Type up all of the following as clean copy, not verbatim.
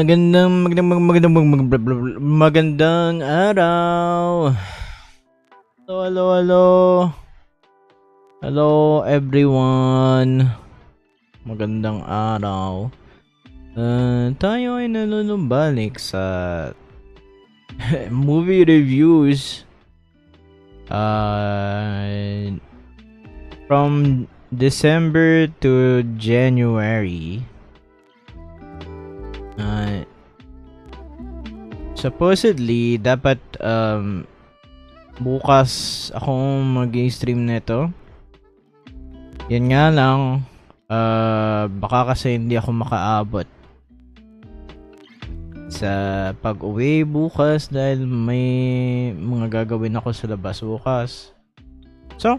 Magandang araw. Hello everyone. Magandang araw. Tayo ay nanunumbalik sa movie reviews from December to January. Supposedly dapat bukas ako mag-stream nito. Yan nga lang, baka kasi hindi ako makaabot sa pag-uwi bukas dahil may mga gagawin ako sa labas bukas. So,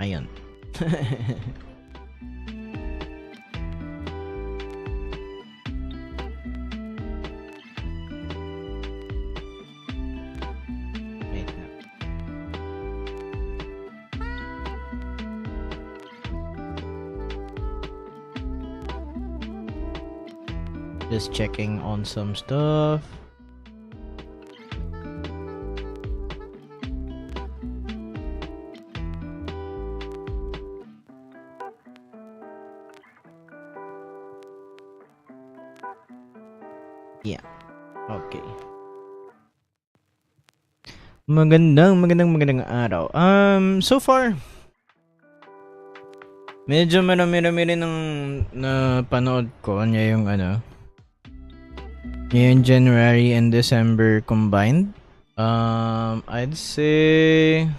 ayun. Wait na. Just checking on some stuff. Yeah. Okay. Magandang araw. So far, medyo marami rin ng napanood ko niya yung ngayon January and December combined. I'd say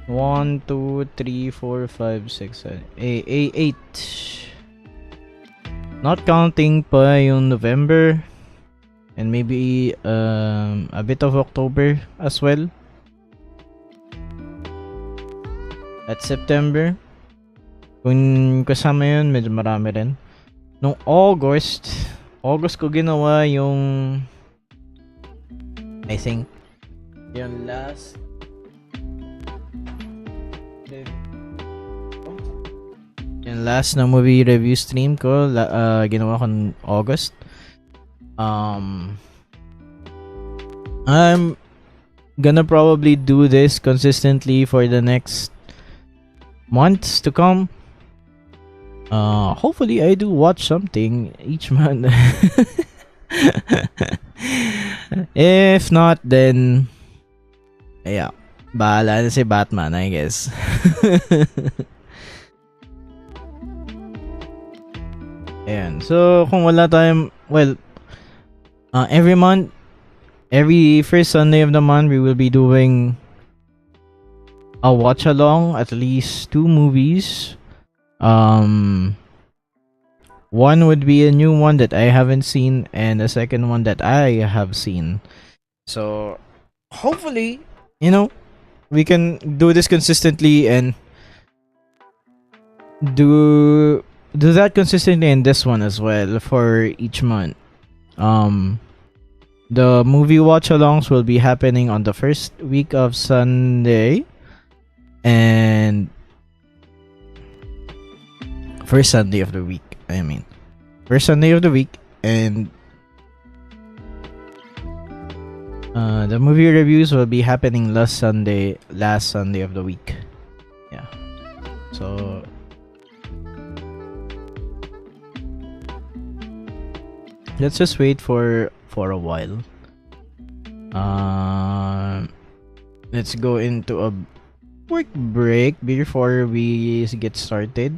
1, 2, 3, 4, 5, 6, 7, 8. Not counting pa yung November and maybe a bit of October as well. At September, kung kasama yun, medyo marami rin. Nung August ko ginawa yung I think yung last na movie review stream ko, ginawa ko ng August. I'm gonna probably do this consistently for the next months to come. Hopefully I do watch something each month. If not, then yeah, bahala na si Batman, I guess. Ayan. So, kung wala tayong, every month, every first Sunday of the month, we will be doing a watch along, at least 2 movies. One would be a new one that I haven't seen, and the second one that I have seen. So, hopefully, we can do this consistently and do that consistently in this one as well for each month. The movie watch alongs will be happening on the first week of Sunday and first Sunday of the week. First Sunday of the week, and the movie reviews will be happening last Sunday of the week. Yeah. So let's just wait for a while. Let's go into a quick break before we get started.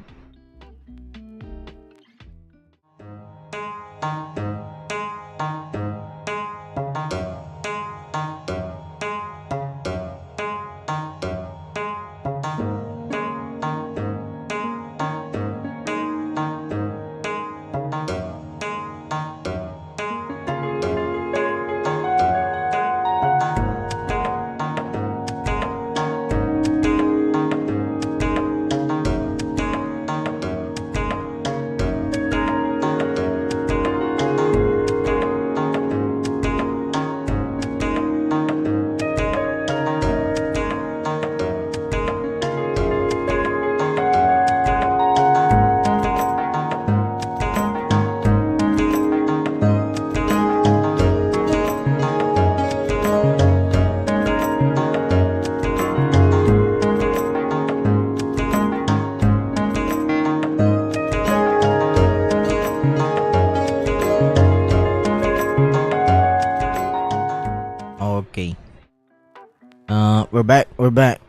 We're back.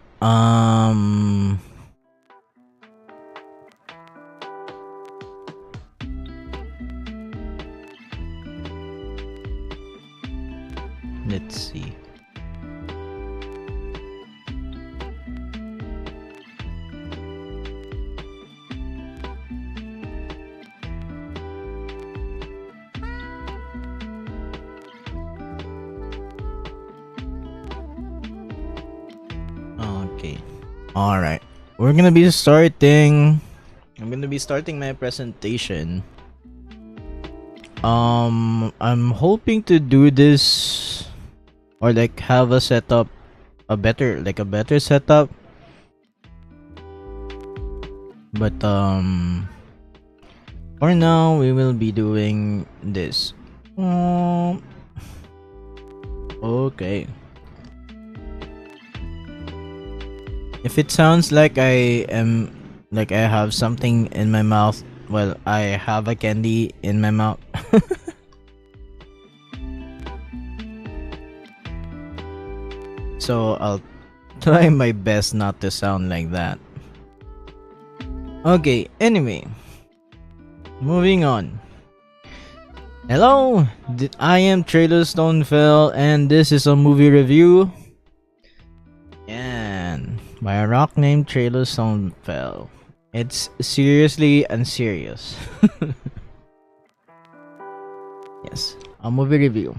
Let's see. Okay. All right. I'm gonna be starting my presentation. I'm hoping to do this or like have a setup, a better setup. But for now we will be doing this. Okay. If it sounds like I have something in my mouth, well, I have a candy in my mouth. So I'll try my best not to sound like that. Okay, anyway. Moving on. Hello, I am Treilo Stonefell and this is a movie review. And by a rock named Treilo Stonefell. It's seriously unserious. Yes, a movie review.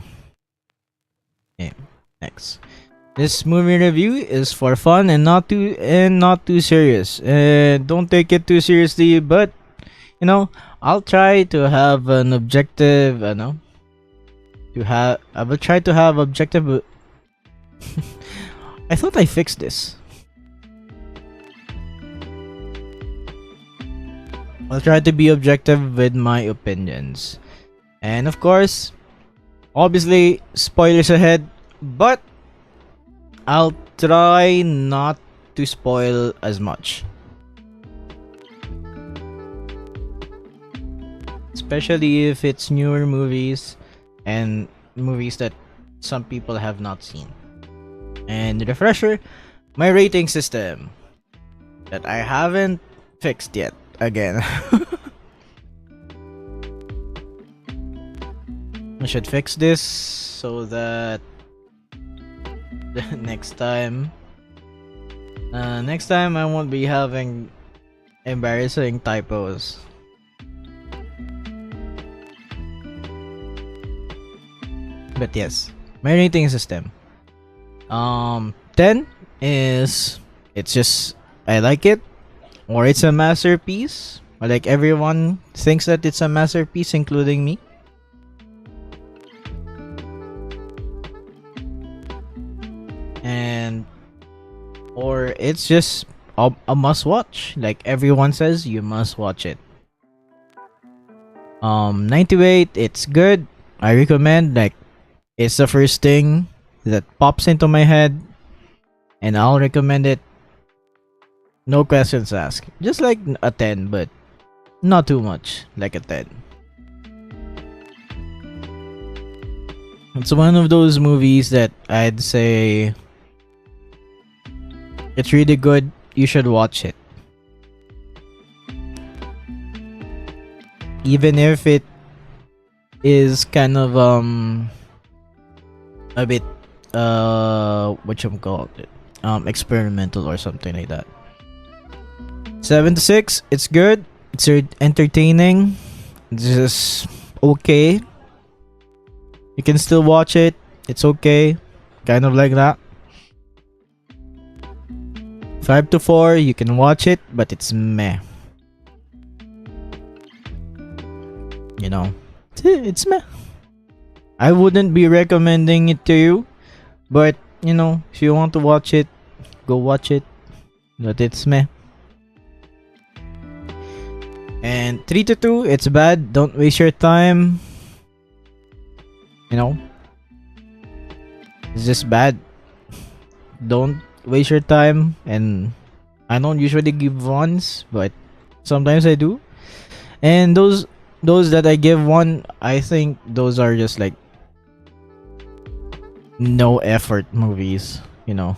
Okay, next. This movie review is for fun and not too serious. Don't take it too seriously, but you know, I'll try to have an objective. I will try to have objective. I thought I fixed this. I'll try to be objective with my opinions. And of course, obviously, spoilers ahead, but I'll try not to spoil as much. Especially if it's newer movies and movies that some people have not seen. And refresher, my rating system that I haven't fixed yet again. I should fix this so that next time I won't be having embarrassing typos. But yes, my rating system. 10 is it's just I like it, or it's a masterpiece, or like everyone thinks that it's a masterpiece, including me. And or it's just a must watch, like everyone says you must watch it. 98, it's good. I recommend, like it's the first thing that pops into my head and I'll recommend it. No questions asked. Just like a 10, but not too much like a 10. It's one of those movies that I'd say it's really good. You should watch it. Even if it is kind of a bit experimental or something like that. 7 to 6, it's good. It's entertaining. It's just okay. You can still watch it. It's okay. Kind of like that. 5 to 4, you can watch it, but it's meh. You know, it's meh. I wouldn't be recommending it to you, but you know, if you want to watch it, go watch it. But it's meh. And 3 to 2, it's bad. Don't waste your time. You know, it's just bad. Don't waste your time. And I don't usually give ones, but sometimes I do. And those that I give one, I think those are just like no effort movies. you know.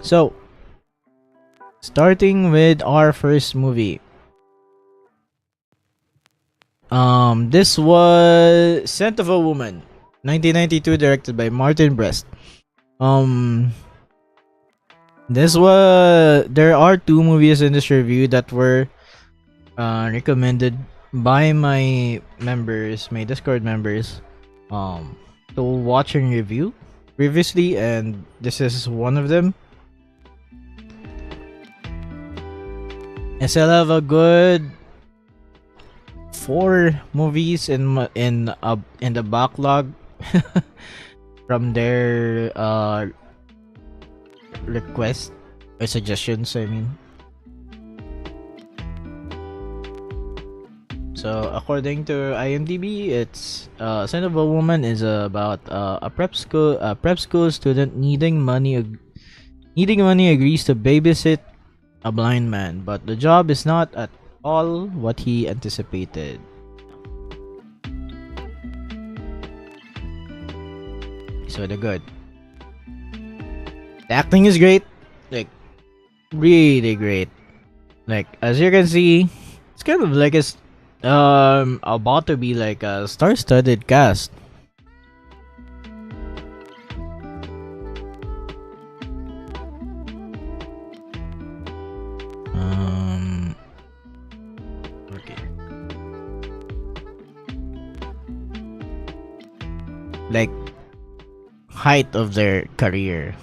So, starting with our first movie. This was Scent of a Woman, 1992, directed by Martin Brest. This was there are two movies in this review that were recommended by my members, my Discord members, to watch and review previously, and this is one of them. I still have a good 4 movies in the backlog from their request or suggestions, I mean. So according to IMDb, it's Son of a Woman is about a prep school student needing money agrees to babysit a blind man, but the job is not at all what he anticipated. So the good. The acting is great, like really great. Like as you can see, it's kind of like about to be like a star-studded cast. Okay. Like height of their career.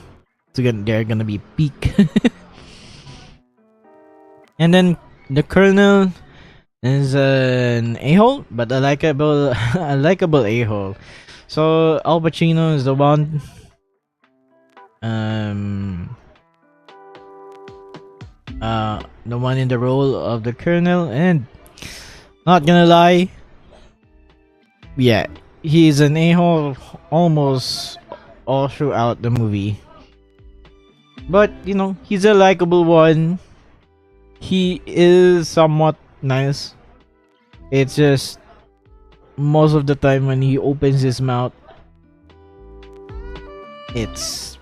They're gonna be peak. And then the Colonel is an a-hole, but a likable, a likable a-hole. So Al Pacino is the one. The one in the role of the Colonel, and not gonna lie, yeah, he's an a-hole almost all throughout the movie. But you know, he's a likable one. He is somewhat nice. It's just most of the time when he opens his mouth, it's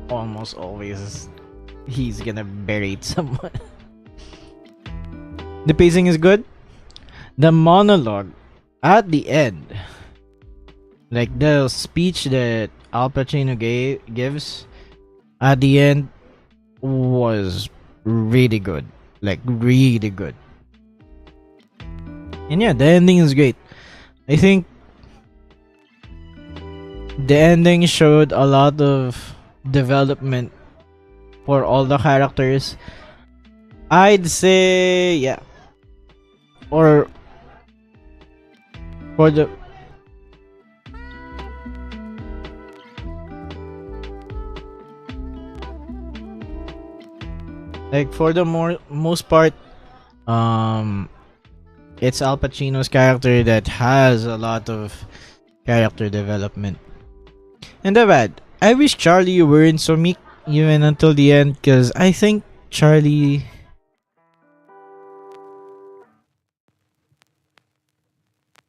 almost always he's gonna berate someone. The pacing is good. The monologue at the end, like the speech that Al Pacino gives at the end, was really good. Like really good. And yeah, the ending is great. I think the ending showed a lot of development for all the characters. I'd say, yeah. Or for the for the most part, it's Al Pacino's character that has a lot of character development. And the bad, I wish Charlie weren't so meek even until the end, because I think Charlie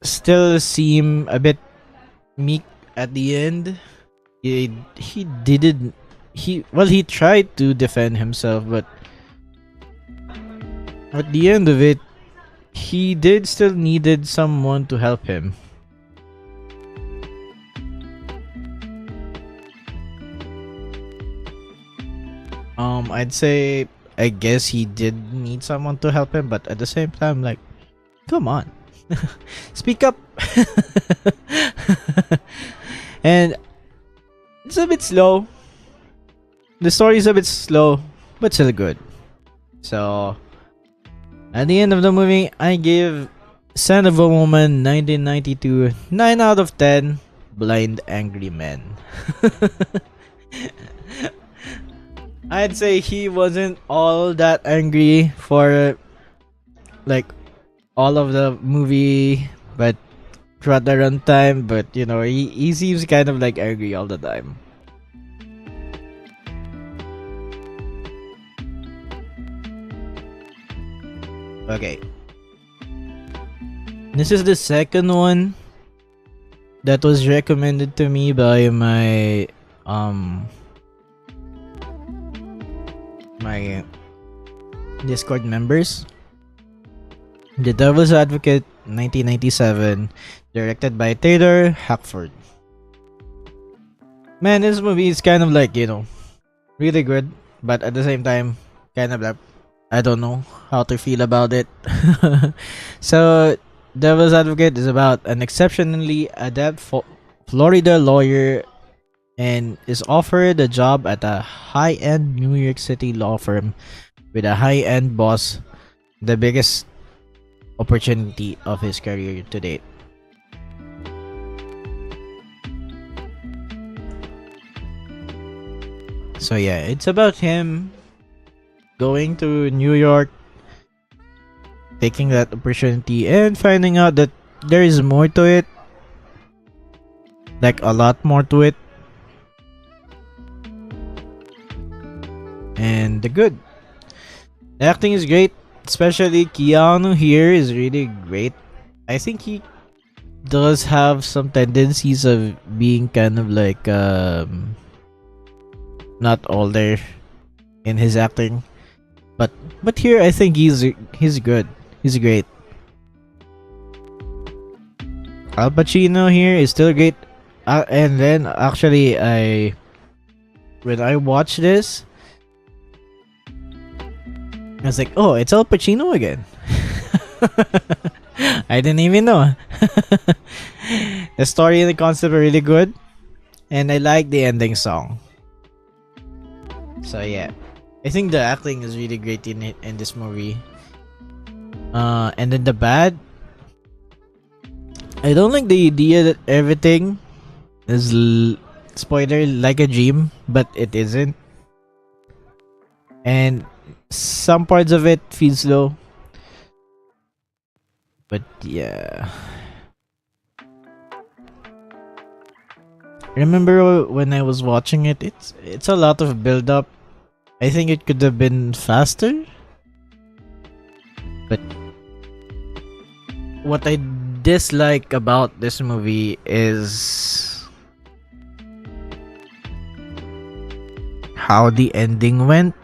still seemed a bit meek at the end. He didn't he tried to defend himself, but at the end of it, he did still needed someone to help him. I'd say, I guess he did need someone to help him, but at the same time, like, come on, speak up. And it's a bit slow. The story is a bit slow, but still good. So at the end of the movie, I give Son of a Woman 1992 9 out of 10 blind angry men. I'd say he wasn't all that angry for like all of the movie, but throughout the runtime, but you know, he seems kind of like angry all the time. Okay. This is the second one that was recommended to me by my Discord members. The Devil's Advocate 1997, directed by Taylor Hackford. Man, this movie is kind of like, really good, but at the same time, kind of like, I don't know how to feel about it. So, Devil's Advocate is about an exceptionally adept Florida lawyer and is offered a job at a high-end New York City law firm with a high-end boss, the biggest opportunity of his career to date. So yeah, it's about him going to New York, taking that opportunity and finding out that there is more to it, like a lot more to it. And the acting is great, especially Keanu here is really great. I think he does have some tendencies of being kind of like not all there in his acting, but here I think he's good. He's great. Al Pacino here is still great, and then actually when I watched this, I was like, oh, it's Al Pacino again. I didn't even know. The story and the concept are really good, and I like the ending song. So yeah, I think the acting is really great in this movie. And then the bad, I don't like the idea that everything is spoiler like a dream, but it isn't, and some parts of it feel slow. But yeah, remember when I was watching it, it's a lot of build up. I think it could have been faster, but what I dislike about this movie is how the ending went.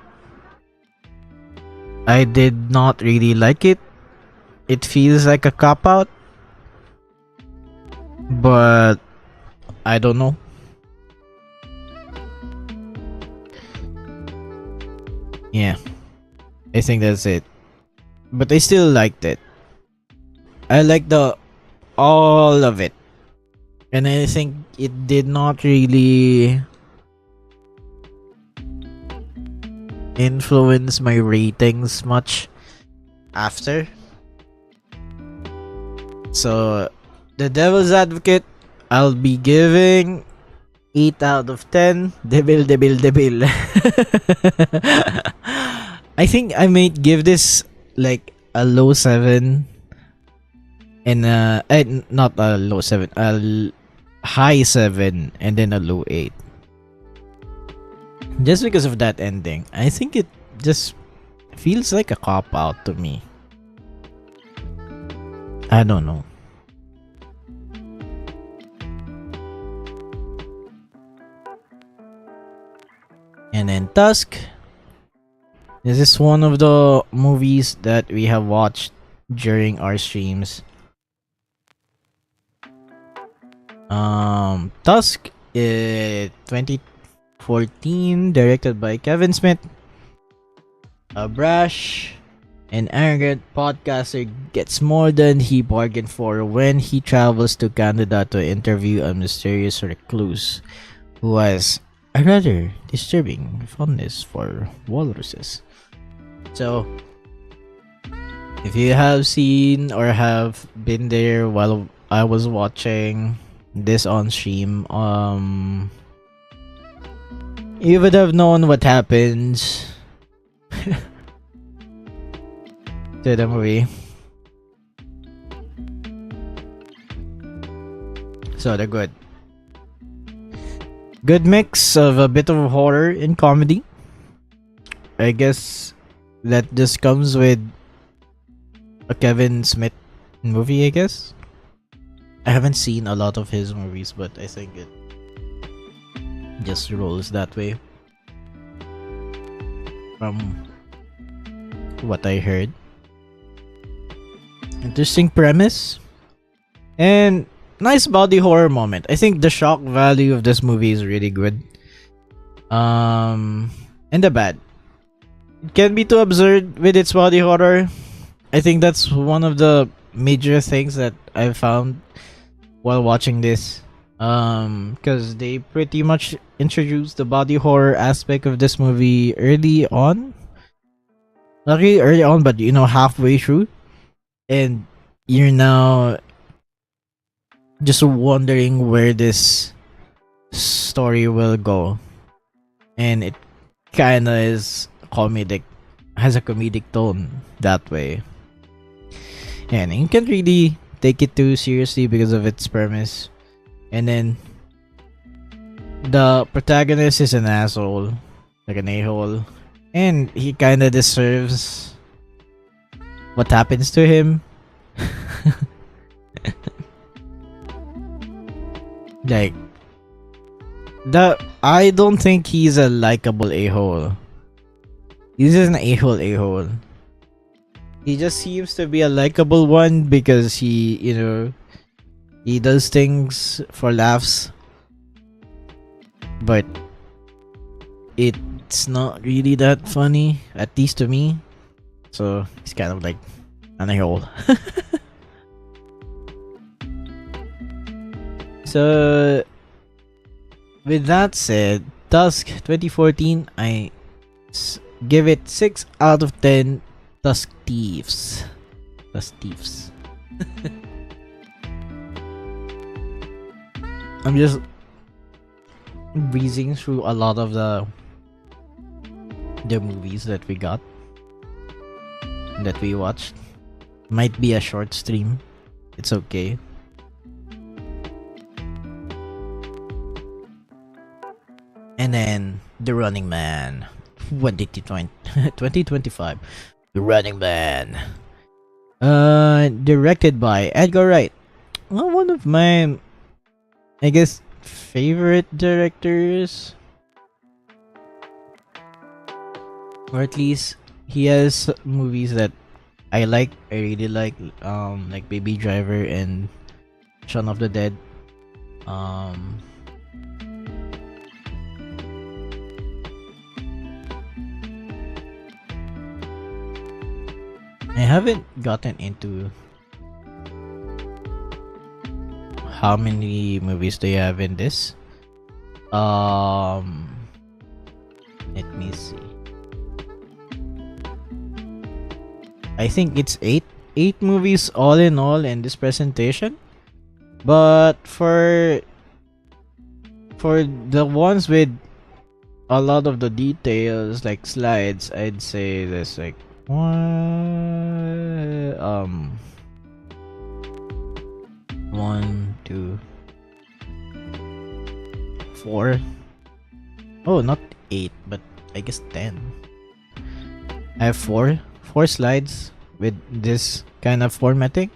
I did not really like it. It feels like a cop out, but I don't know. Yeah, I think that's it. But I still liked it. I liked all of it, and I think it did not really influence my ratings much after. So, The Devil's Advocate, I'll be giving 8 out of 10. Devil. I think I might give this like a low 7 and not a low 7, a high 7 and then a low 8. Just because of that ending. I think it just feels like a cop out to me. I don't know. And then Tusk. This is one of the movies that we have watched during our streams. Tusk is 2014, directed by Kevin Smith. A brash and arrogant podcaster gets more than he bargained for when he travels to Canada to interview a mysterious recluse who has a rather disturbing fondness for walruses. So, if you have seen or have been there while I was watching this on stream, you would have known what happens to the movie. So they're good. Good mix of a bit of horror and comedy. I guess that just comes with a Kevin Smith movie, I guess. I haven't seen a lot of his movies, but I think it just rolls that way from what I heard. Interesting premise and nice body horror moment. I think the shock value of this movie is really good. And the bad, it can be too absurd with its body horror. I think that's one of the major things that I found while watching this. Because they pretty much introduced the body horror aspect of this movie early on. Not really early on, but you know, halfway through. And you're now just wondering where this story will go. And it kinda is comedic, has a comedic tone that way. And you can't really take it too seriously because of its premise. And then the protagonist is an asshole, like an a-hole, and he kinda deserves what happens to him. Like, I don't think he's a likable a-hole. He's just an a-hole. He just seems to be a likable one because he, you know, he does things for laughs. But it's not really that funny, at least to me. So he's kind of like an a-hole. So with that said, Tusk 2014, I give it 6 out of 10 Tusk Thieves. Tusk Thieves. I'm just breezing through a lot of the movies that we got, that we watched. Might be a short stream. It's okay. And then The Running Man 2025. The Running Man. Directed by Edgar Wright. Well, one of my, I guess, favorite directors. Or at least he has movies that I like. I really like Baby Driver and Shaun of the Dead. I haven't gotten into how many movies do you have in this. Let me see. I think it's 8 movies all in all in this presentation. But for the ones with a lot of the details, like slides, I'd say there's like 1, 2, 4. Oh, not 8, but I guess 10. I have 4 slides with this kind of formatting.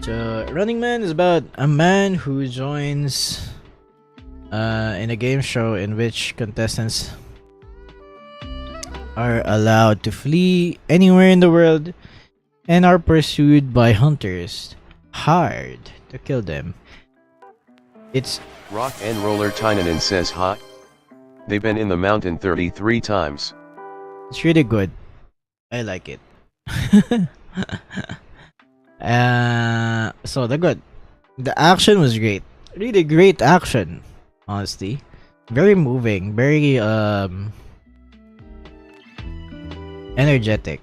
So, Running Man is about a man who joins in a game show in which contestants are allowed to flee anywhere in the world and are pursued by hunters hard to kill them. It's Rock and Roller Tynanen says hot. They've been in the mountain 33 times. It's really good. I like it. So the action was great. Really great action, honestly. Very moving, very energetic.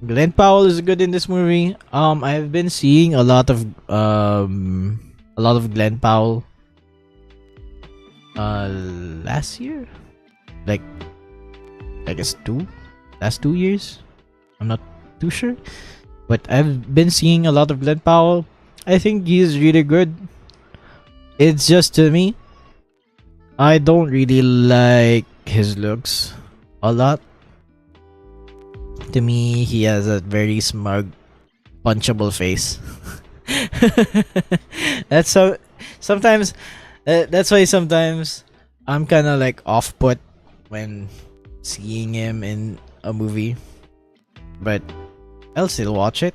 Glenn Powell is good in this movie. I've been seeing a lot of Glenn Powell last year, like I guess last 2 years. I'm not too sure, but I've been seeing a lot of Glenn Powell. I think he's really good. It's just, to me, I don't really like his looks a lot. To me, he has a very smug punchable face. That's so sometimes that's why sometimes I'm kind of like off put when seeing him in a movie, but I'll still watch it.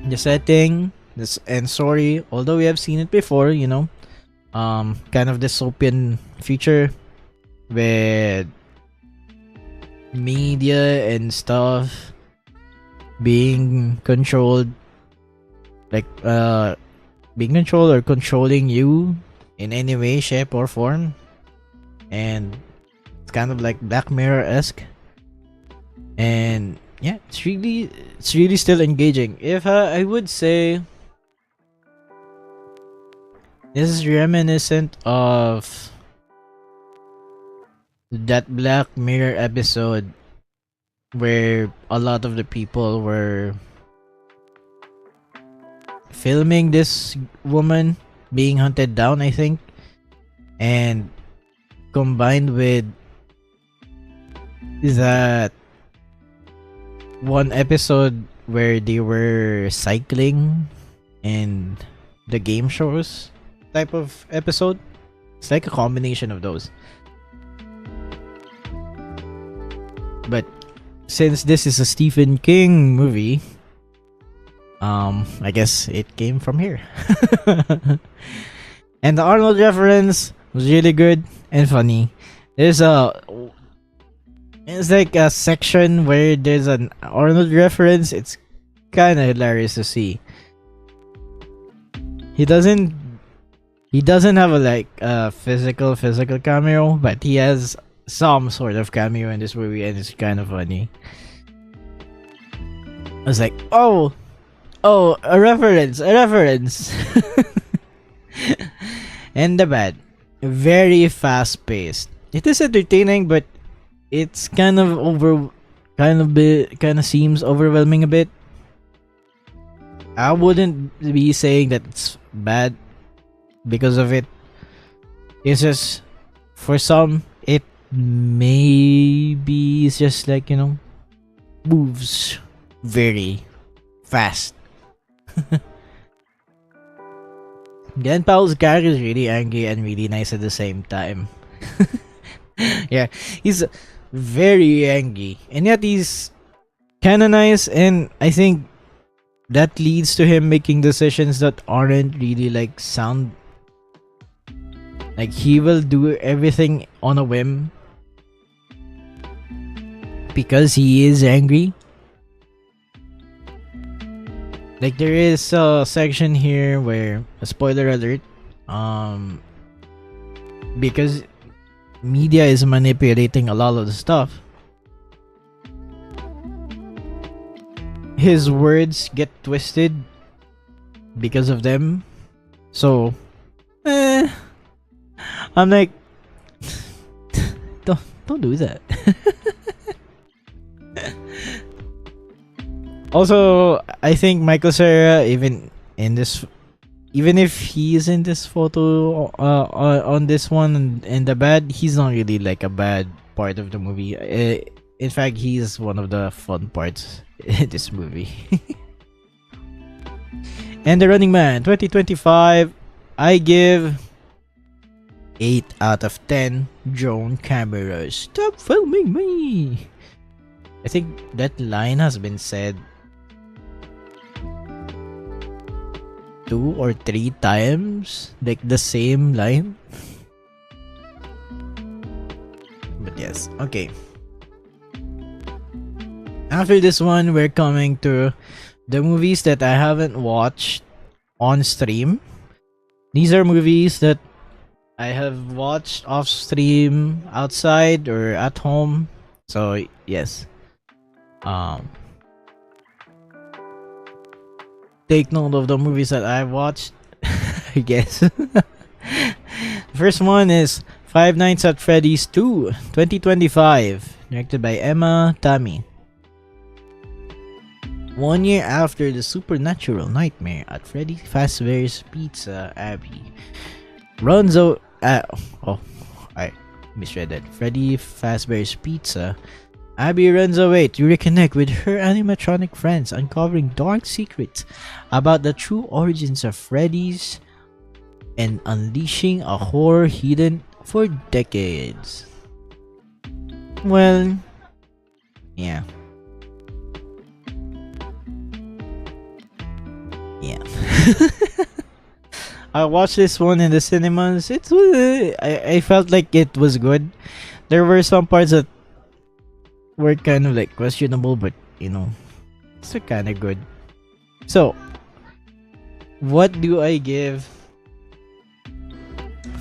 The setting, this and story, although we have seen it before, you know, kind of dystopian future with media and stuff being controlled, like being controlled or controlling you in any way, shape, or form, and it's kind of like Black Mirror-esque. And yeah, it's really still engaging. If I would say this is reminiscent of that Black Mirror episode where a lot of the people were filming this woman being hunted down, I think, and combined with that one episode where they were cycling and the game shows type of episode. It's like a combination of those. But since this is a Stephen King movie, I guess it came from here. And the Arnold reference was really good and funny. It's like a section where there's an Arnold reference. It's kind of hilarious to see. He doesn't have a like physical cameo, but he has some sort of cameo in this movie, and it's kind of funny. I was like, oh, a reference. And the bad, very fast paced. It is entertaining, but it's kind of seems overwhelming a bit. I wouldn't be saying that it's bad because of it. It's just, for some, it maybe it's just like, you know, moves very fast. Glenn Powell's character is really angry and really nice at the same time. Yeah, he's very angry, and yet he's kinda nice, and I think that leads to him making decisions that aren't really like sound. Like, he will do everything on a whim because he is angry. Like, there is a section here where, a spoiler alert, because media is manipulating a lot of the stuff, his words get twisted because of them. So, I'm like, don't do that. Also, I think Michael Cera, even if he's in this photo on this one and the bad, he's not really like a bad part of the movie. In fact, he's one of the fun parts in this movie. And The Running Man 2025, I give 8 out of 10 drone cameras. Stop filming me! I think that line has been said 2 or 3 times, like the same line. But yes, okay. After this one, we're coming to the movies that I haven't watched on stream. These are movies that I have watched off stream, outside or at home. So yes, take note of the movies that I've watched. I guess. First one is Five Nights at Freddy's 2 2025, directed by Emma Tammy. 1 year after the supernatural nightmare at Freddy Fazbear's Pizza, Abby I misread that. Freddy Fazbear's Pizza, Abby runs away to reconnect with her animatronic friends, uncovering dark secrets about the true origins of Freddy's and unleashing a horror hidden for decades. Well, yeah. Yeah. I watched this one in the cinemas. I felt like it was good. There were some parts that were kind of like questionable, but you know, it's kind of good. So, what do I give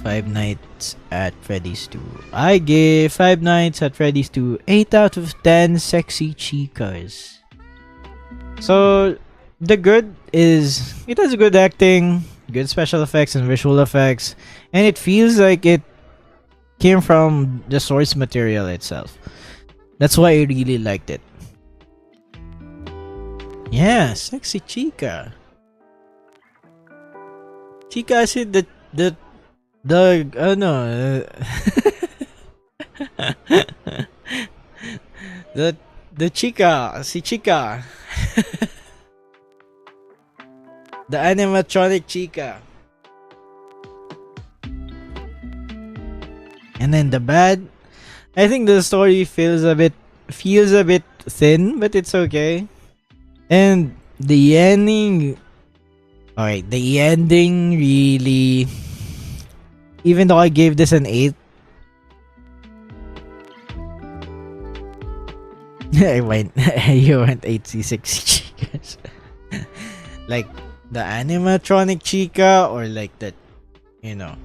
Five Nights at Freddy's 2? I give Five Nights at Freddy's 2 8 out of 10 sexy chicas. So, the good is it has good acting, good special effects and visual effects, and it feels like it came from the source material itself. That's why I really liked it. Yeah, sexy chica. Chica is the no the chica, si chica. The animatronic chica. And then the bad, I think the story feels a bit thin, but it's okay. And the ending, alright, the ending really, even though I gave this an 8, you went 8c6 chicas. Like the animatronic chica, or like that, you know,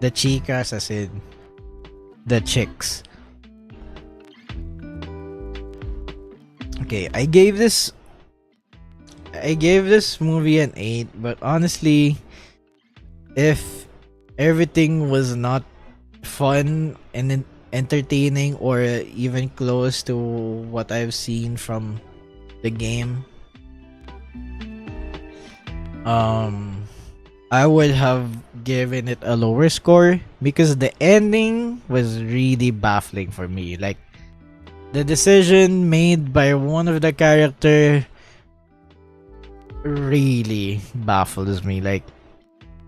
the chicas as in the chicks. Okay, I gave this movie an 8, but honestly, if everything was not fun and entertaining or even close to what I've seen from the game, I would have given it a lower score, because the ending was really baffling for me. Like, the decision made by one of the character really baffles me. Like,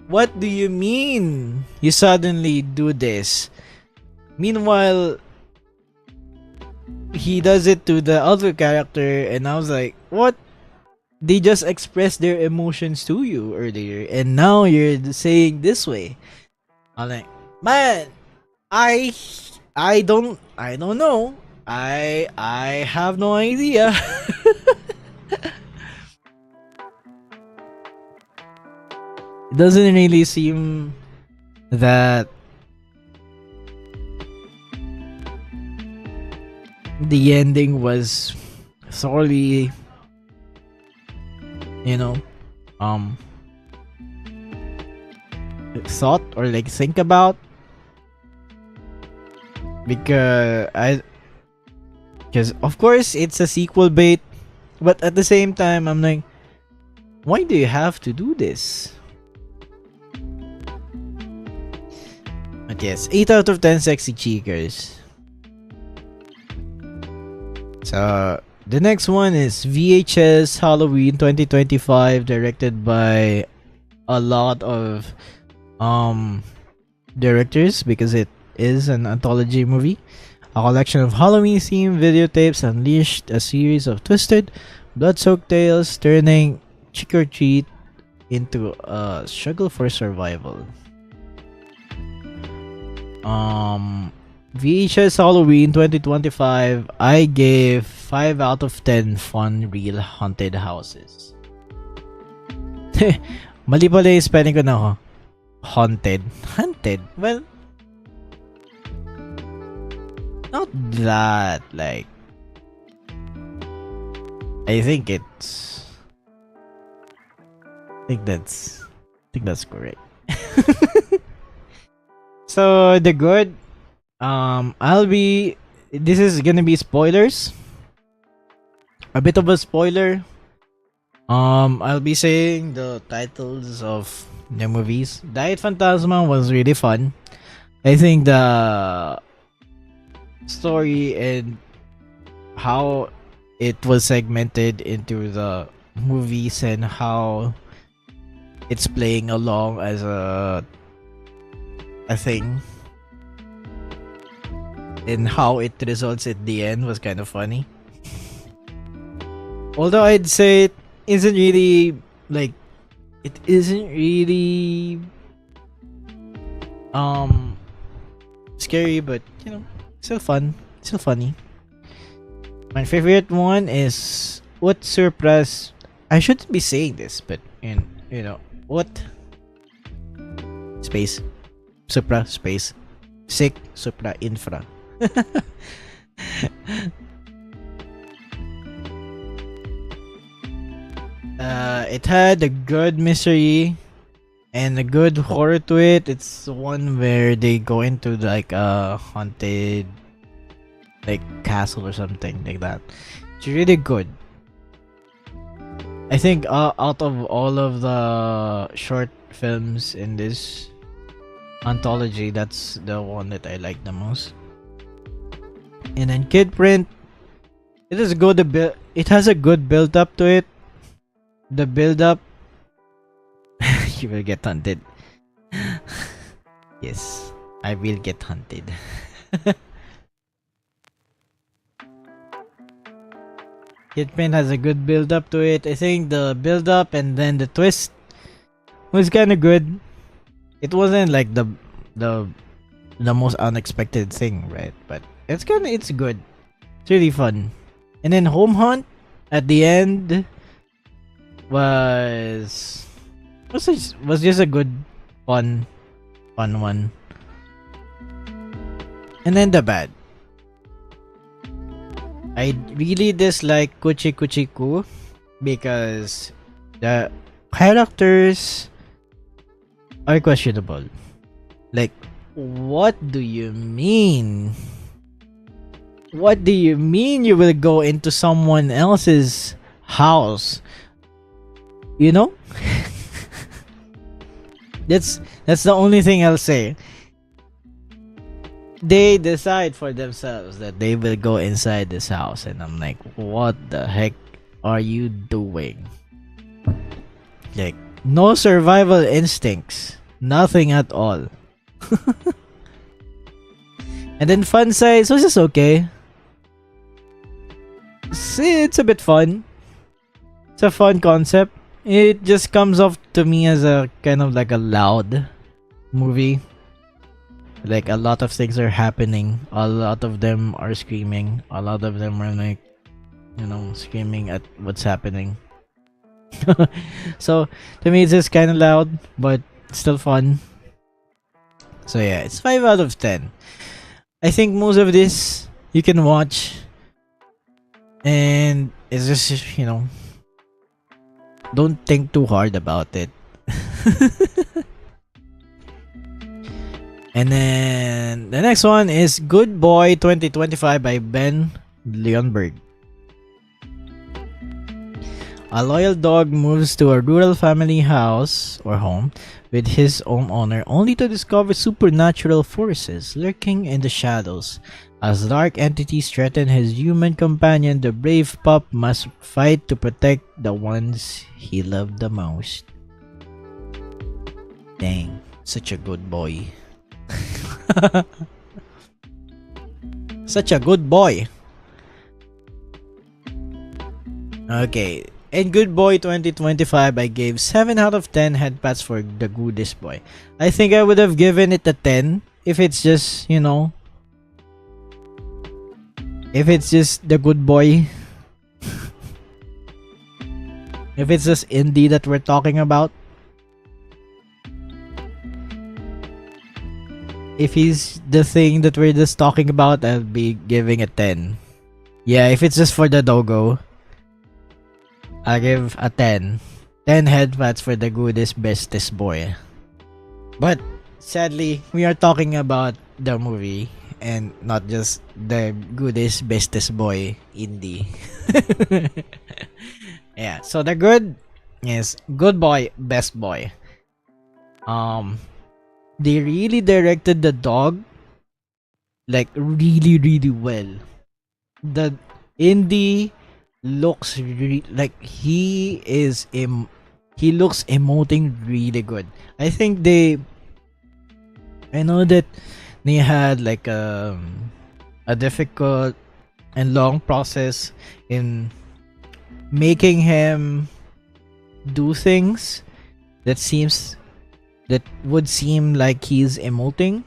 what do you mean you suddenly do this? Meanwhile, he does it to the other character, and I was like, what? They just expressed their emotions to you earlier, and now you're saying this way. I'm like, man, I don't know. I have no idea. It doesn't really seem that the ending was thoroughly, you know, thought or like think about, because of course it's a sequel bait, but at the same time I'm like, why do you have to do this? But yes, 8 out of 10 sexy cheekers. So the next one is VHS Halloween 2025, directed by a lot of directors, because it is an anthology movie. A collection of Halloween-themed videotapes unleashed a series of twisted, blood-soaked tales, turning Trick or Treat into a struggle for survival. VHS Halloween 2025, I gave 5 out of 10 fun, real haunted houses. Mali pala yung spelling ko na ako. Haunted. Well, not that, like, I think that's correct. So the good, this is gonna be spoilers, a bit of a spoiler. I'll be saying the titles of the movies. Diet Phantasma was really fun. I think the story and how it was segmented into the movies and how it's playing along as a thing, and how it results at the end was kind of funny. Although I'd say it isn't really like it isn't really scary, but you know, still fun, still funny. My favorite one is what surprised. I shouldn't be saying this, but you know what space supra space sick supra infra. It had a good mystery and a good horror to it. It's one where they go into like a haunted like castle or something like that. It's really good. I think out of all of the short films in this anthology, that's the one that I like the most. And then Kid Print, it is good. It has a good build up to it. The build up, you will get hunted. Yes, I will get hunted. Kid Print has a good build up to it. I think the build up and then the twist was kind of good. It wasn't like the most unexpected thing, right? But it's good. It's really fun. And then Home Hunt at the end was just a good fun one. And then the bad. I really dislike Kuchi Kuchi Ku because the characters are questionable. Like, what do you mean? What do you mean you will go into someone else's house? You know? That's the only thing I'll say. They decide for themselves that they will go inside this house, and I'm like, what the heck are you doing? Like, no survival instincts, nothing at all. And then fun size was just okay. See, it's a bit fun. It's a fun concept. It just comes off to me as a kind of like a loud movie. Like, a lot of things are happening. A lot of them are screaming. A lot of them are like, you know, screaming at what's happening. So, to me, it's just kind of loud, but still fun. So yeah, it's 5 out of 10. I think most of this you can watch. And it's just, you know, don't think too hard about it. And then the next one is Good Boy 2025 by Ben Leonberg. A loyal dog moves to a rural family house or home with his own owner, only to discover supernatural forces lurking in the shadows. As dark entities threaten his human companion, the brave pup must fight to protect the ones he loved the most. Dang, such a good boy. Such a good boy. Okay, in Good Boy 2025, I gave 7 out of 10 headpats for the goodest boy. I think I would have given it a 10 if it's just, you know, if it's just the good boy. If it's just indie that we're talking about. If he's the thing that we're just talking about, I'll be giving a 10. Yeah, if it's just for the doggo, I'll give a 10. 10 headpats for the goodest, bestest boy. But sadly, we are talking about the movie and not just the goodest, bestest boy indie. Yeah, so the good is good boy, best boy. They really directed the dog like really well. The indie looks like he looks emoting really good. I know that they had like a difficult and long process in making him do things that would seem like he's emoting,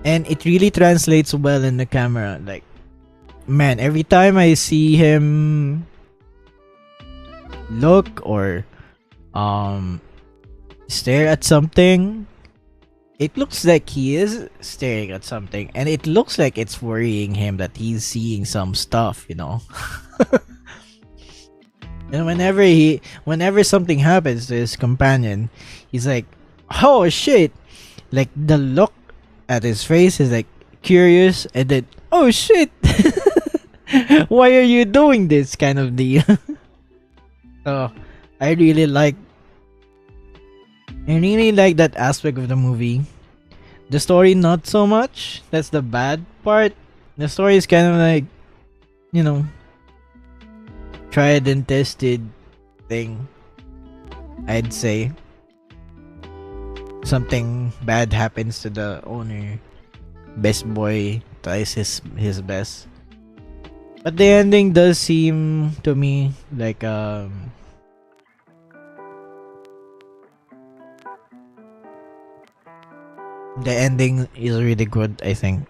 and it really translates well in the camera. Like, man, every time I see him look or stare at something, it looks like he is staring at something, and it looks like it's worrying him that he's seeing some stuff, you know. And whenever something happens to his companion, he's like, "Oh shit!" Like, the look at his face is like curious, and then, "Oh shit! Why are you doing this?" kind of deal. So I really like that aspect of the movie. The story, not so much. That's the bad part. The story is kind of like, you know, tried and tested thing, I'd say. Something bad happens to the owner. Best boy tries his best. But the ending does seem to me like the ending is really good, I think.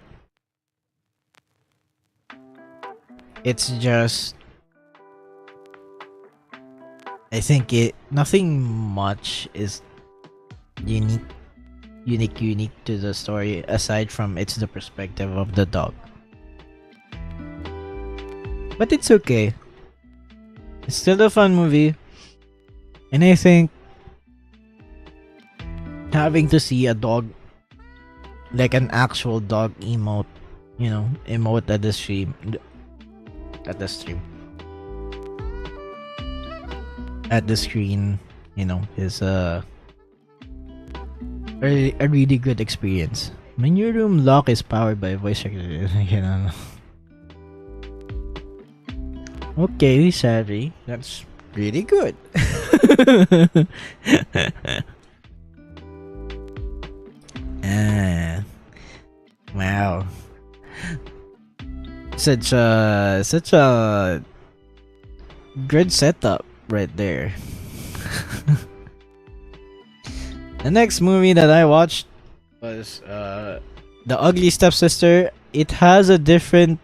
It's just, I think nothing much is unique to the story aside from it's the perspective of the dog. But it's okay. It's still a fun movie. And I think having to see a dog, like an actual dog emote at the stream, at the screen, is a really good experience. When your room lock is powered by voice recognition, Okay, sorry. That's really good. Wow. Such a good setup right there. The next movie that I watched was The Ugly Stepsister. It has a different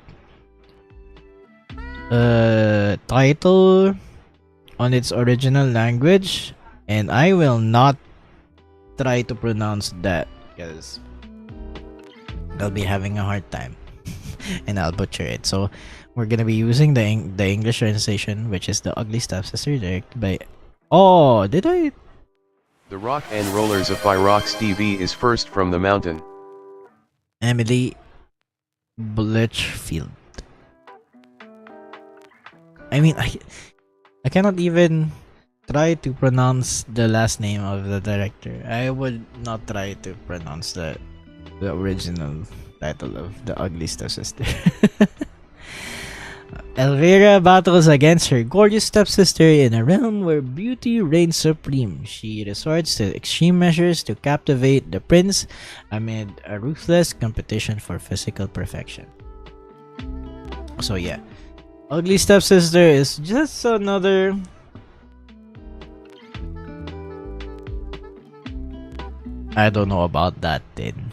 title on its original language, and I will not try to pronounce that because I'll be having a hard time and I'll butcher it. So we're gonna be using the English translation, which is The Ugly Stepsister, directed by The Rock and Rollers of Rocks TV is first from the mountain. Emily Bletchfield. I mean, I cannot even try to pronounce the last name of the director. I would not try to pronounce the original title of The Ugly Stepsister. Elvira battles against her gorgeous stepsister in a realm where beauty reigns supreme. She resorts to extreme measures to captivate the prince amid a ruthless competition for physical perfection. So yeah, Ugly Stepsister is just another I don't know about that then.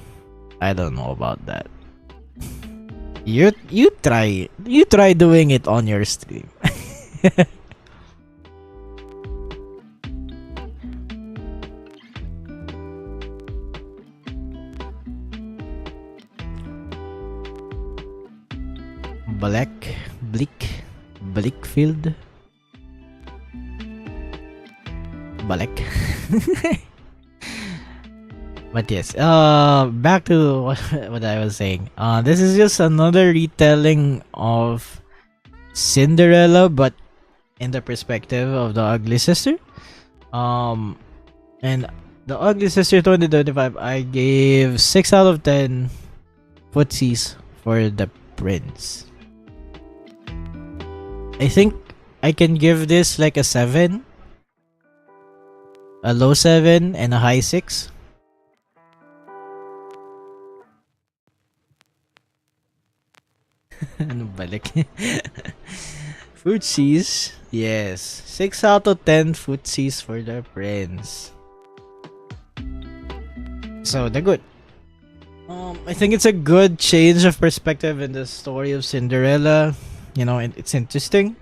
I don't know about that. You try doing it on your stream. Blickfield. Balek. But yes, back to what I was saying. This is just another retelling of Cinderella, but in the perspective of the Ugly Sister. And The Ugly Sister 2025, I gave 6 out of 10 footsies for the prince. I think I can give this like a 7, a low 7, and a high 6. Ano balik? Footsies. Yes. 6 out of 10 footsies for the prince. So, they're good. I think it's a good change of perspective in the story of Cinderella. You know, it's interesting.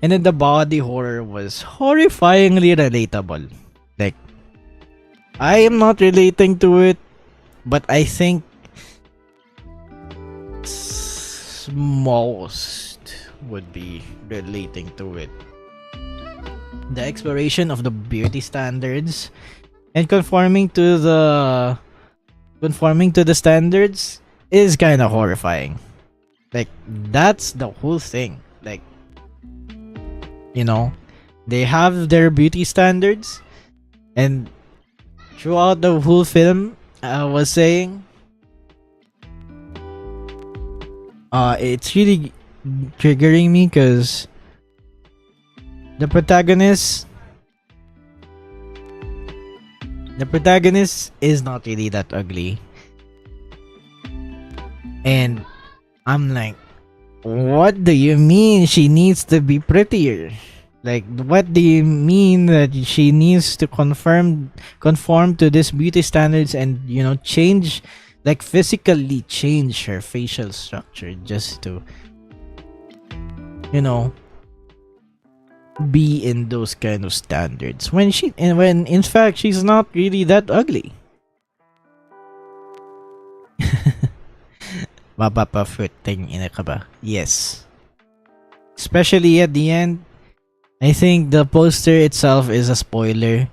And then the body horror was horrifyingly relatable. Like, I am not relating to it, but I think most would be relating to it. The exploration of the beauty standards and conforming to the standards is kind of horrifying. Like, that's the whole thing. Like, you know, they have their beauty standards, and throughout the whole film, I was saying, it's really triggering me because the protagonist is not really that ugly, and I'm like, what do you mean she needs to be prettier? Like, what do you mean that she needs to conform to this beauty standards and, you know, change, like physically change her facial structure just to, you know, be in those kind of standards when in fact she's not really that ugly. Mapapafuting ina ka ba? Yes. Especially at the end, I think the poster itself is a spoiler.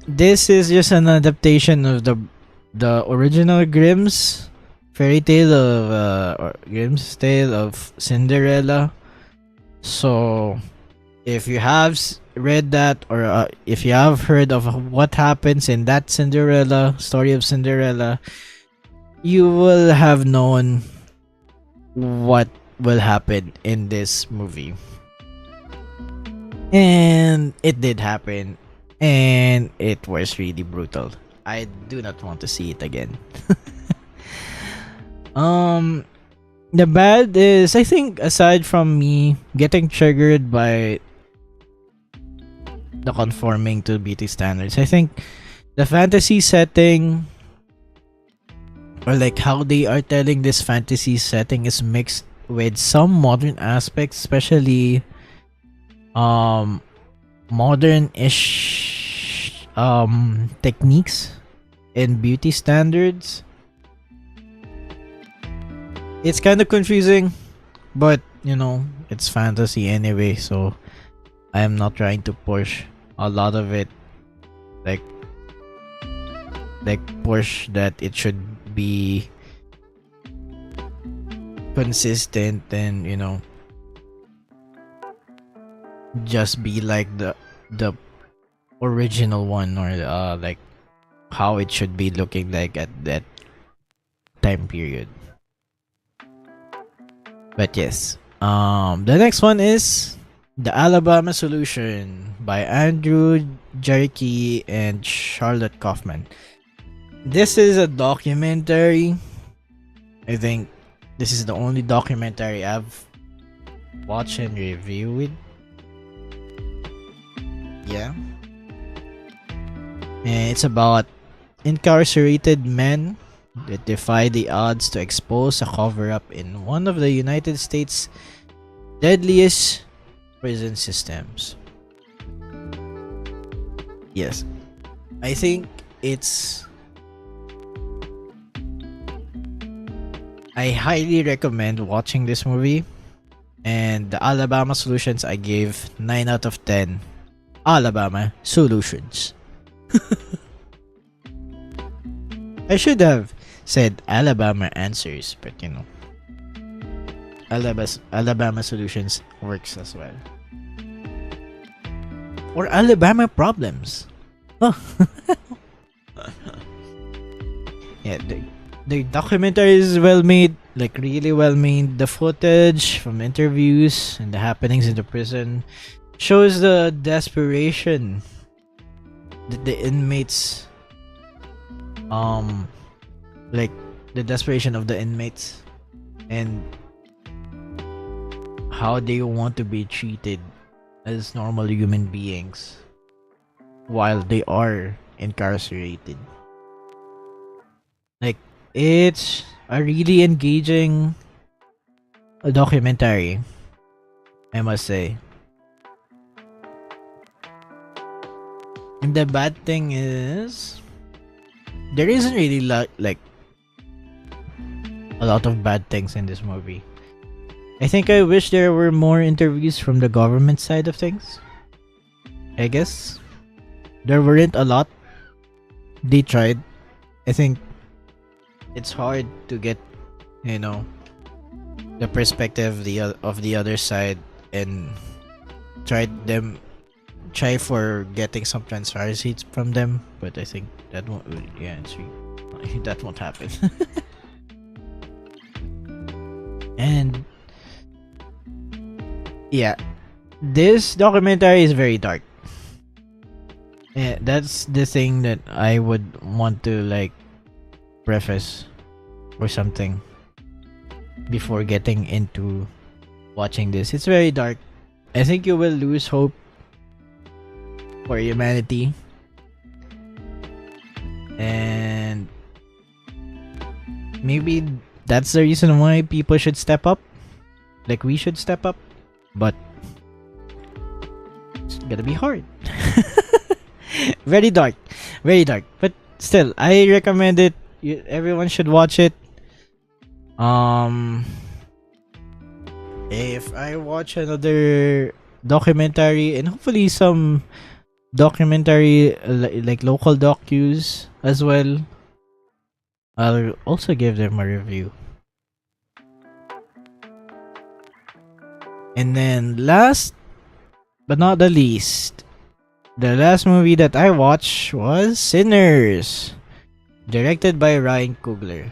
This is just an adaptation of the original Grimm's fairy tale of Grimm's tale of Cinderella. So, if you have read that, or if you have heard of what happens in that Cinderella story of Cinderella, you will have known what will happen in this movie. And it did happen, and it was really brutal. I do not want to see it again. The bad is, I think, aside from me getting triggered by the conforming to beauty standards, I think the fantasy setting, or like how they are telling this fantasy setting, is mixed with some modern aspects, especially modern-ish techniques and beauty standards. It's kind of confusing, but you know, it's fantasy anyway, so I am not trying to push a lot of it, like push that it should be consistent and, you know, just be like the original one, or like how it should be looking like at that time period. But yes, the next one is The Alabama Solution by Andrew Jericho and Charlotte Kaufman. This is a documentary. I think this is the only documentary I've watched and reviewed. Yeah. And it's about incarcerated men that defy the odds to expose a cover-up in one of the United States' deadliest prison systems. Yes. I think I highly recommend watching this movie. And the Alabama Solutions, I gave 9 out of 10 Alabama Solutions. I should have said Alabama Answers, but you know, Alabama Solutions works as well. Or Alabama Problems. Oh. Yeah, the documentary is well made, like really well made. The footage from interviews and the happenings in the prison shows the desperation that the inmates, like the desperation of the inmates and how they want to be treated as normal human beings while they are incarcerated. Like, it's a really engaging documentary, I must say. And the bad thing is, there isn't really like a lot of bad things in this movie. I think I wish there were more interviews from the government side of things. I guess there weren't a lot. They tried. I think it's hard to get, you know, the perspective of the other side and try for getting some transparency from them, but I think that won't that won't happen. And yeah, this documentary is very dark. Yeah, that's the thing that I would want to like preface or something before getting into watching this. It's very dark. I think you will lose hope for humanity, and maybe that's the reason why people should step up, like we should step up, but it's gonna be hard. Very dark, but still I recommend it. Everyone should watch it. If I watch another documentary and hopefully some documentary like local docus as well, I'll also give them a review. And then last but not the least, the last movie that I watched was Sinners, directed by Ryan Coogler.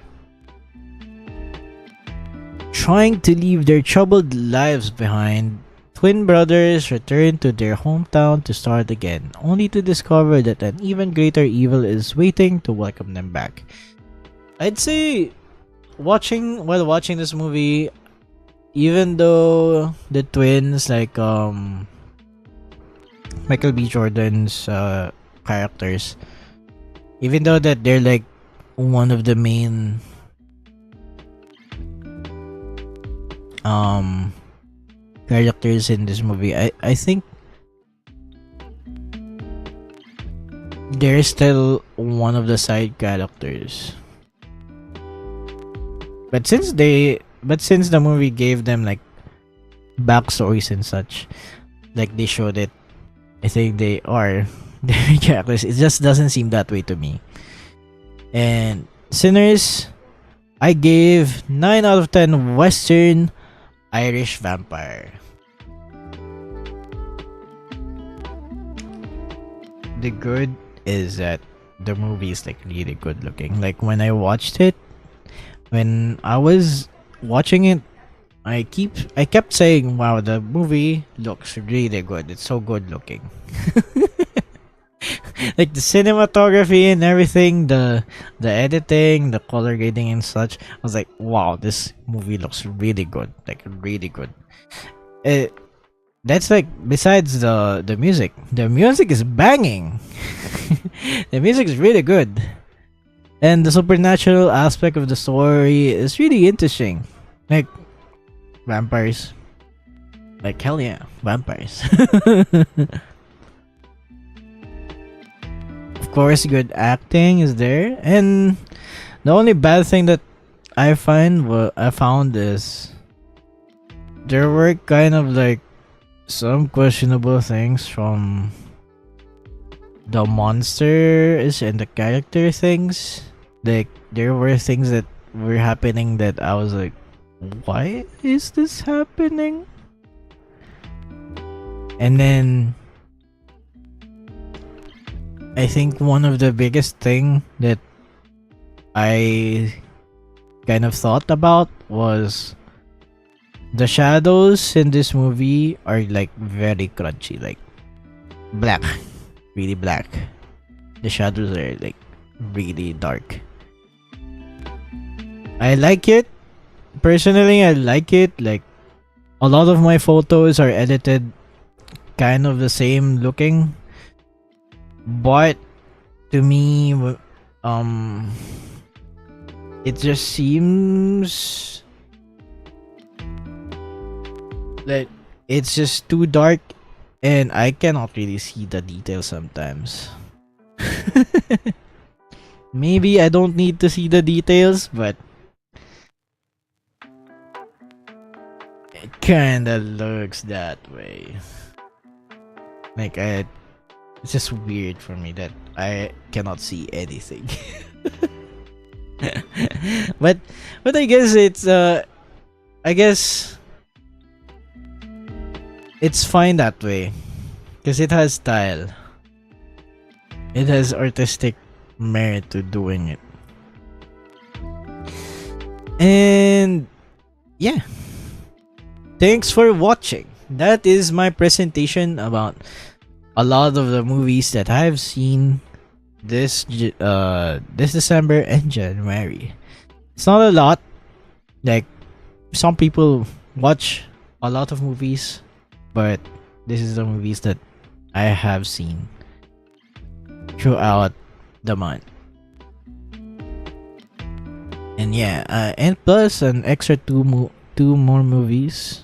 Trying to leave their troubled lives behind, twin brothers return to their hometown to start again, only to discover that an even greater evil is waiting to welcome them back. I'd say while watching this movie, even though the twins, like Michael B. Jordan's characters, even though that they're like one of the main characters in this movie, I think they're still one of the side characters. But since the movie gave them like backstories and such, like they showed it, I think they are the characters. It just doesn't seem that way to me. And Sinners, I gave 9 out of 10 Western Irish vampire. The good is that the movie is like really good looking. Like when I watched it, when I was watching it, I kept saying, wow, the movie looks really good. It's so good looking. Like the cinematography and everything, the editing, the color grading and such. I was like, wow, this movie looks really good. Like really good. That's like, besides the music. The music is banging. The music is really good. And the supernatural aspect of the story is really interesting. Like vampires. Like hell yeah, vampires. Of course, good acting is there, and the only bad thing that I found is there were kind of like some questionable things from the monsters and the character things. Like there were things that were happening that I was like, why is this happening? And then I think one of the biggest thing that I kind of thought about was the shadows in this movie are like very crunchy, like black, really black. The shadows are like really dark. I like it. Personally, I like it. Like, a lot of my photos are edited kind of the same looking. But to me, it just seems like it's just too dark and I cannot really see the details sometimes. Maybe I don't need to see the details, but it kinda looks that way. Like, it's just weird for me that I cannot see anything. but I guess I guess it's fine that way because it has style. It has artistic merit to doing it. And yeah. Thanks for watching. That is my presentation about a lot of the movies that I've seen this December and January. It's not a lot. Like, some people watch a lot of movies, but this is the movies that I have seen throughout the month. And yeah, and plus an extra two more movies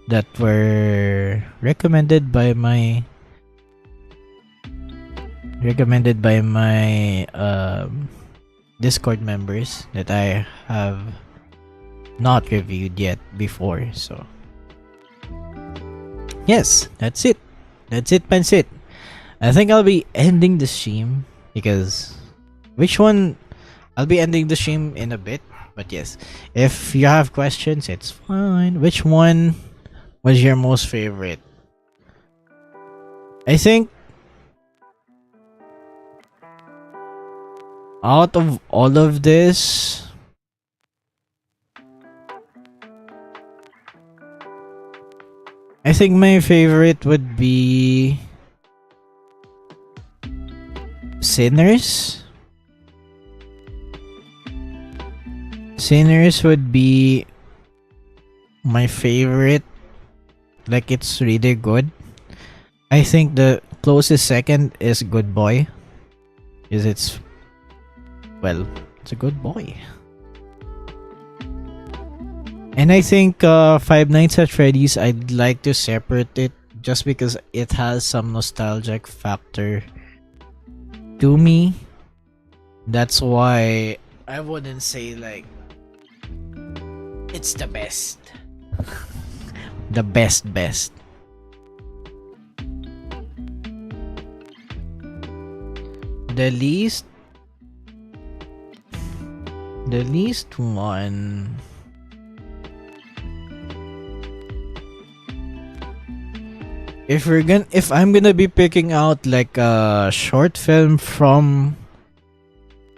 that were recommended by my Discord members that I have not reviewed yet before. So yes, that's it. That's it, Pansit. I think I'll be ending the stream because I'll be ending the stream in a bit. But yes, if you have questions, it's fine. Which one was your most favorite? I think out of all of this, I think my favorite would be Sinners. Sinners would be my favorite. Like, it's really good. I think the closest second is Good Boy. Is it's a good boy. And I think Five Nights at Freddy's, I'd like to separate it just because it has some nostalgic factor to me. That's why I wouldn't say like it's the best. The best. The least one. If I'm gonna be picking out like a short film from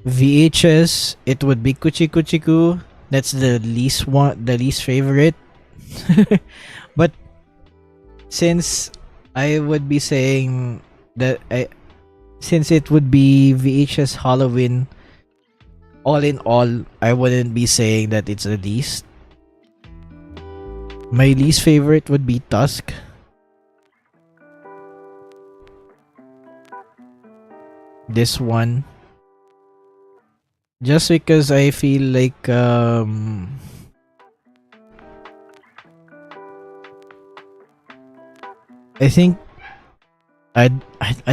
VHS, it would be Kuchi Kuchi Ku. That's the least favorite. But since I would be saying that since it would be VHS Halloween, all in all, I wouldn't be saying that it's the least. My least favorite would be Tusk. This one. Just because I feel like I think I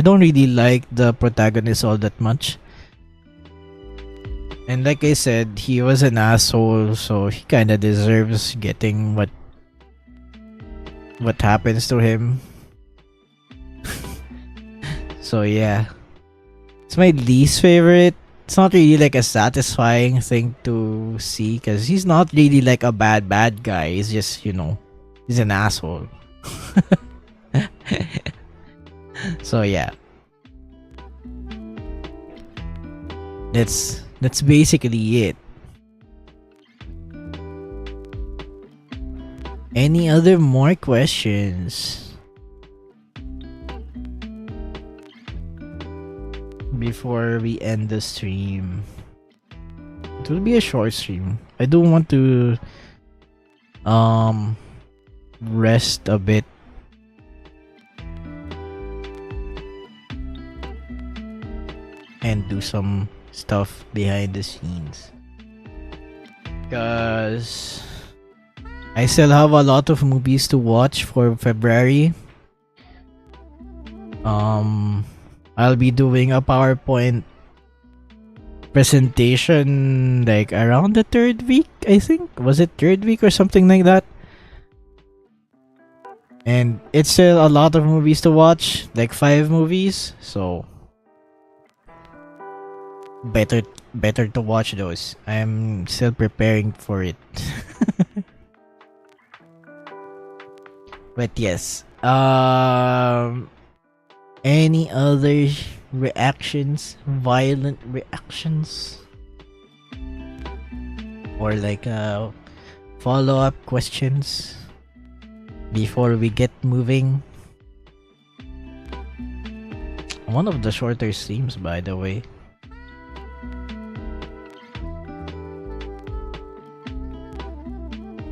don't really like the protagonist all that much. And like I said, he was an asshole, so he kinda deserves getting what happens to him. So yeah. It's my least favorite. It's not really like a satisfying thing to see because he's not really like a bad guy. He's just, he's an asshole. So yeah. That's basically it. Any other more questions before we end the stream? It will be a short stream. I don't want to rest a bit. And do some stuff behind the scenes. Because I still have a lot of movies to watch for February. I'll be doing a PowerPoint presentation like around the 3rd week, I think. Was it 3rd week or something like that? And it's still a lot of movies to watch, like 5 movies, so better to watch those. I'm still preparing for it. But yes, any other reactions, violent reactions, or like follow-up questions before we get moving? One of the shorter streams, by the way.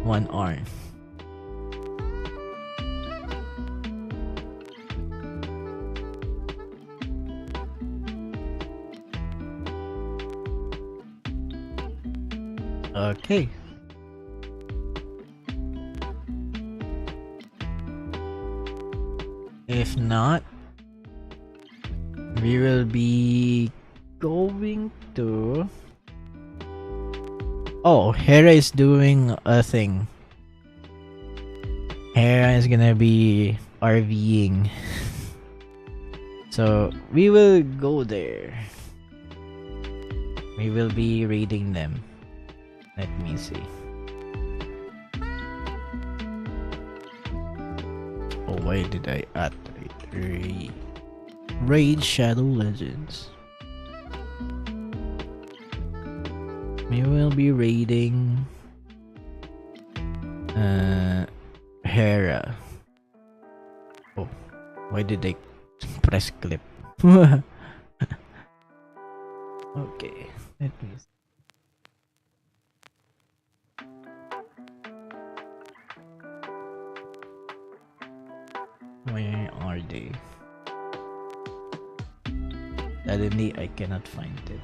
One hour. Okay. If not, we will be going to... Oh, Hera is doing a thing. Hera is gonna be RVing. So, we will go there. We will be raiding them. Let me see. Oh, why did I add raid Shadow Legends? We will be raiding Hera. Oh, why did I press clip? Okay, let me see. Where are they? Suddenly I cannot find it.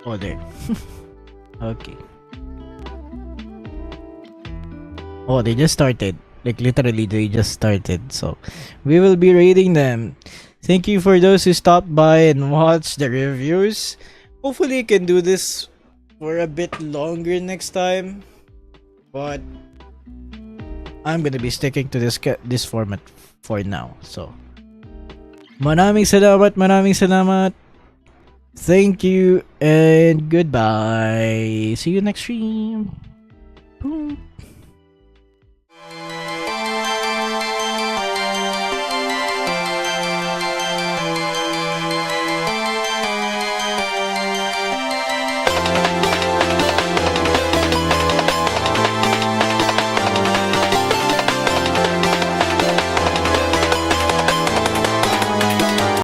Oh, there. Okay. Oh, they just started. Like, literally, they just started. So, we will be rating them. Thank you for those who stopped by and watched the reviews. Hopefully, I can do this for a bit longer next time. But, I'm gonna be sticking to this format for now. So, maraming salamat. Thank you and goodbye. See you next stream. Boom.